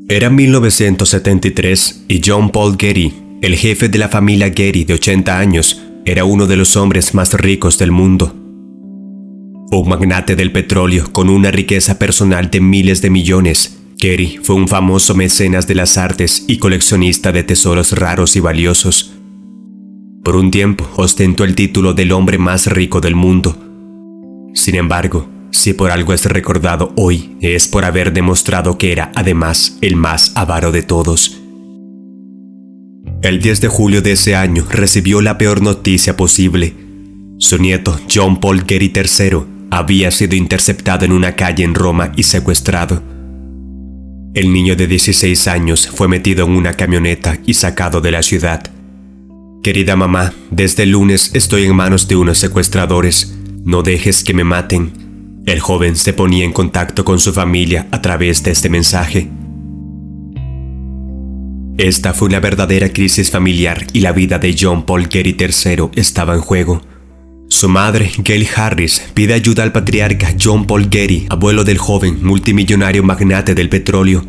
Era 1973 y John Paul Getty, el jefe de la familia Getty de 80 años, era uno de los hombres más ricos del mundo. Un magnate del petróleo con una riqueza personal de miles de millones, Getty fue un famoso mecenas de las artes y coleccionista de tesoros raros y valiosos. Por un tiempo ostentó el título del hombre más rico del mundo. Sin embargo, si por algo es recordado hoy, es por haber demostrado que era, además, el más avaro de todos. El 10 de julio de ese año recibió la peor noticia posible. Su nieto, John Paul Getty III, había sido interceptado en una calle en Roma y secuestrado. El niño de 16 años fue metido en una camioneta y sacado de la ciudad. «Querida mamá, desde el lunes estoy en manos de unos secuestradores. No dejes que me maten». El joven se ponía en contacto con su familia a través de este mensaje. Esta fue una verdadera crisis familiar y la vida de John Paul Getty III estaba en juego. Su madre, Gail Harris, pide ayuda al patriarca John Paul Getty, abuelo del joven multimillonario magnate del petróleo.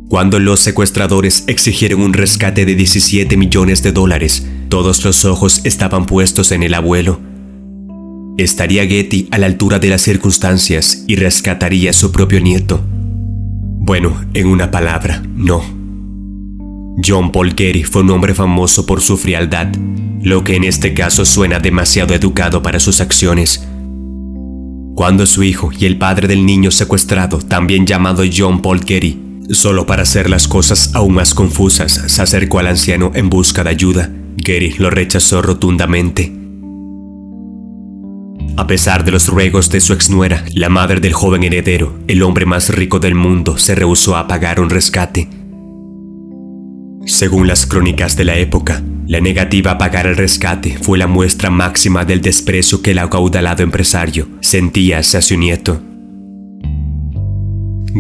Cuando los secuestradores exigieron un rescate de $17 millones, todos los ojos estaban puestos en el abuelo. ¿Estaría Getty a la altura de las circunstancias y rescataría a su propio nieto? Bueno, en una palabra, no. John Paul Getty fue un hombre famoso por su frialdad, lo que en este caso suena demasiado educado para sus acciones. Cuando su hijo y el padre del niño secuestrado, también llamado John Paul Getty, solo para hacer las cosas aún más confusas, se acercó al anciano en busca de ayuda, Getty lo rechazó rotundamente. A pesar de los ruegos de su exnuera, la madre del joven heredero, el hombre más rico del mundo, se rehusó a pagar un rescate. Según las crónicas de la época, la negativa a pagar el rescate fue la muestra máxima del desprecio que el acaudalado empresario sentía hacia su nieto.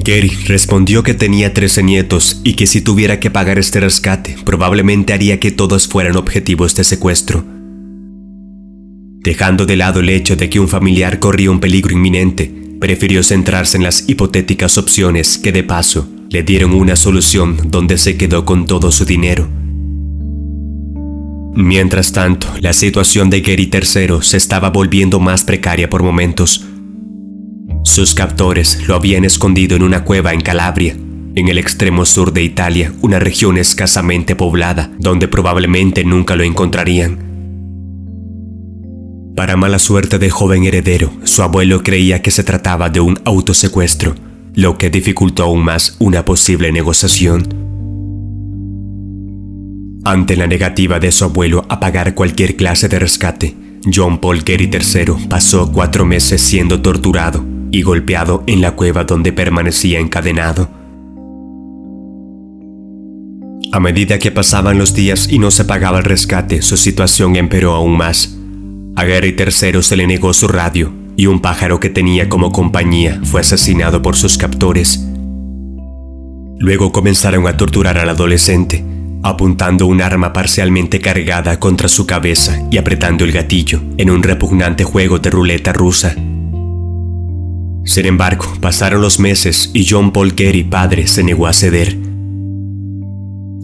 Getty respondió que tenía 13 nietos y que si tuviera que pagar este rescate, probablemente haría que todos fueran objetivos de secuestro. Dejando de lado el hecho de que un familiar corría un peligro inminente, prefirió centrarse en las hipotéticas opciones que, de paso, le dieron una solución donde se quedó con todo su dinero. Mientras tanto, la situación de Getty III se estaba volviendo más precaria por momentos. Sus captores lo habían escondido en una cueva en Calabria, en el extremo sur de Italia, una región escasamente poblada, donde probablemente nunca lo encontrarían. Para mala suerte del joven heredero, su abuelo creía que se trataba de un autosecuestro, lo que dificultó aún más una posible negociación. Ante la negativa de su abuelo a pagar cualquier clase de rescate, John Paul Getty III pasó 4 meses siendo torturado y golpeado en la cueva donde permanecía encadenado. A medida que pasaban los días y no se pagaba el rescate, su situación empeoró aún más. A Getty III se le negó su radio y un pájaro que tenía como compañía fue asesinado por sus captores. Luego comenzaron a torturar al adolescente, apuntando un arma parcialmente cargada contra su cabeza y apretando el gatillo en un repugnante juego de ruleta rusa. Sin embargo, pasaron los meses y John Paul Getty padre se negó a ceder.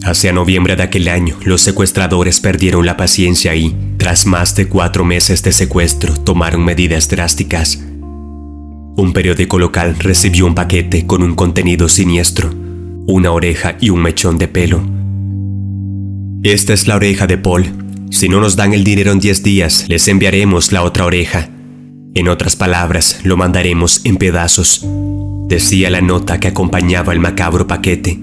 Hacia noviembre de aquel año, los secuestradores perdieron la paciencia y, tras más de 4 meses de secuestro, tomaron medidas drásticas. Un periódico local recibió un paquete con un contenido siniestro, una oreja y un mechón de pelo. Esta es la oreja de Paul. Si no nos dan el dinero en 10 días, les enviaremos la otra oreja. En otras palabras, lo mandaremos en pedazos, decía la nota que acompañaba el macabro paquete.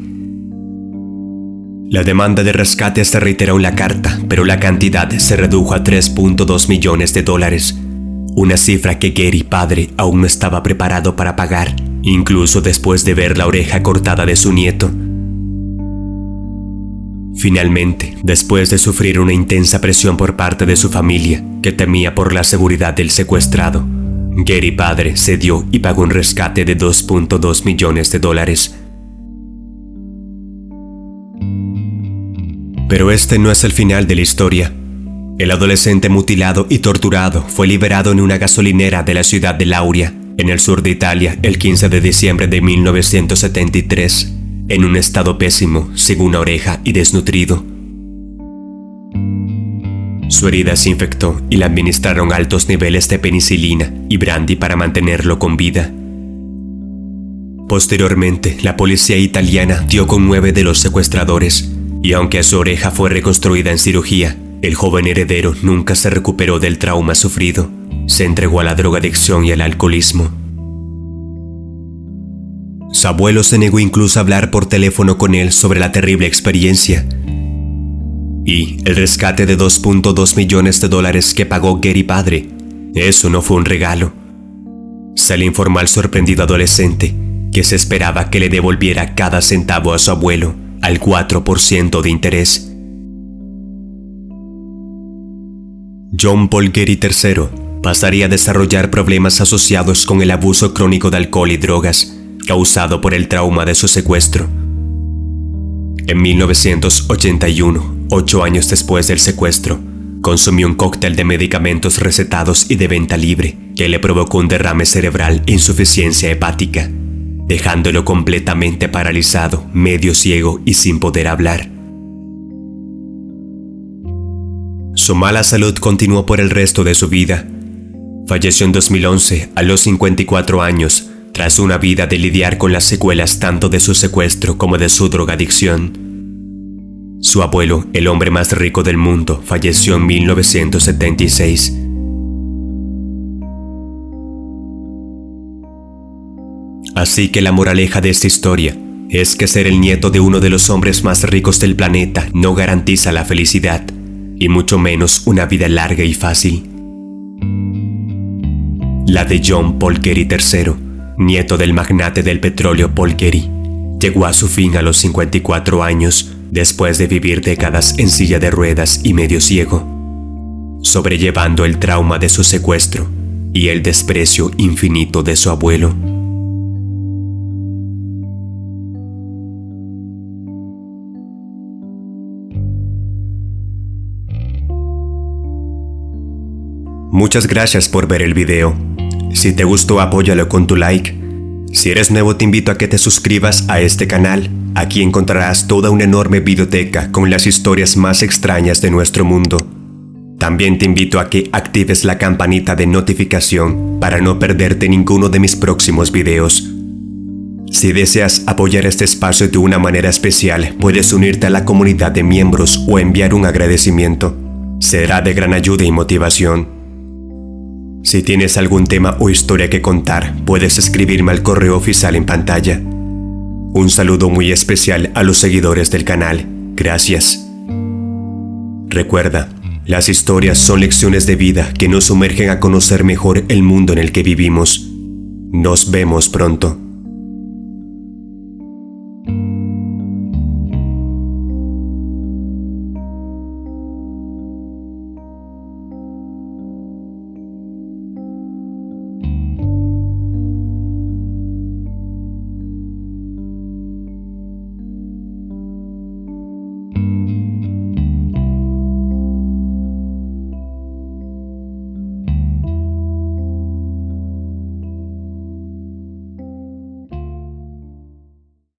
La demanda de rescate se reiteró en la carta, pero la cantidad se redujo a $3.2 millones, una cifra que Getty padre aún no estaba preparado para pagar, incluso después de ver la oreja cortada de su nieto. Finalmente, después de sufrir una intensa presión por parte de su familia, que temía por la seguridad del secuestrado, Getty padre cedió y pagó un rescate de $2.2 millones. Pero este no es el final de la historia. El adolescente mutilado y torturado fue liberado en una gasolinera de la ciudad de Lauria, en el sur de Italia, el 15 de diciembre de 1973. en un estado pésimo, según una oreja, y desnutrido. Su herida se infectó y le administraron altos niveles de penicilina y brandy para mantenerlo con vida. Posteriormente, la policía italiana dio con 9 de los secuestradores, y aunque su oreja fue reconstruida en cirugía, el joven heredero nunca se recuperó del trauma sufrido. Se entregó a la drogadicción y al alcoholismo. Su abuelo se negó incluso a hablar por teléfono con él sobre la terrible experiencia. Y el rescate de $2.2 millones que pagó Gary padre, eso no fue un regalo. Se le informó al sorprendido adolescente que se esperaba que le devolviera cada centavo a su abuelo al 4% de interés. John Paul Getty III pasaría a desarrollar problemas asociados con el abuso crónico de alcohol y drogas causado por el trauma de su secuestro. En 1981, 8 años después del secuestro, consumió un cóctel de medicamentos recetados y de venta libre que le provocó un derrame cerebral e insuficiencia hepática, dejándolo completamente paralizado, medio ciego y sin poder hablar. Su mala salud continuó por el resto de su vida. Falleció en 2011 a los 54 años, tras una vida de lidiar con las secuelas tanto de su secuestro como de su drogadicción. Su abuelo, el hombre más rico del mundo, falleció en 1976. Así que la moraleja de esta historia es que ser el nieto de uno de los hombres más ricos del planeta no garantiza la felicidad, y mucho menos una vida larga y fácil. La de John Paul Getty III, nieto del magnate del petróleo Paul Getty, llegó a su fin a los 54 años, después de vivir décadas en silla de ruedas y medio ciego, sobrellevando el trauma de su secuestro y el desprecio infinito de su abuelo. Muchas gracias por ver el video. Si te gustó, apóyalo con tu like. Si eres nuevo, te invito a que te suscribas a este canal. Aquí encontrarás toda una enorme biblioteca con las historias más extrañas de nuestro mundo. También te invito a que actives la campanita de notificación para no perderte ninguno de mis próximos videos. Si deseas apoyar este espacio de una manera especial, puedes unirte a la comunidad de miembros o enviar un agradecimiento. Será de gran ayuda y motivación. Si tienes algún tema o historia que contar, puedes escribirme al correo oficial en pantalla. Un saludo muy especial a los seguidores del canal. Gracias. Recuerda, las historias son lecciones de vida que nos sumergen a conocer mejor el mundo en el que vivimos. Nos vemos pronto.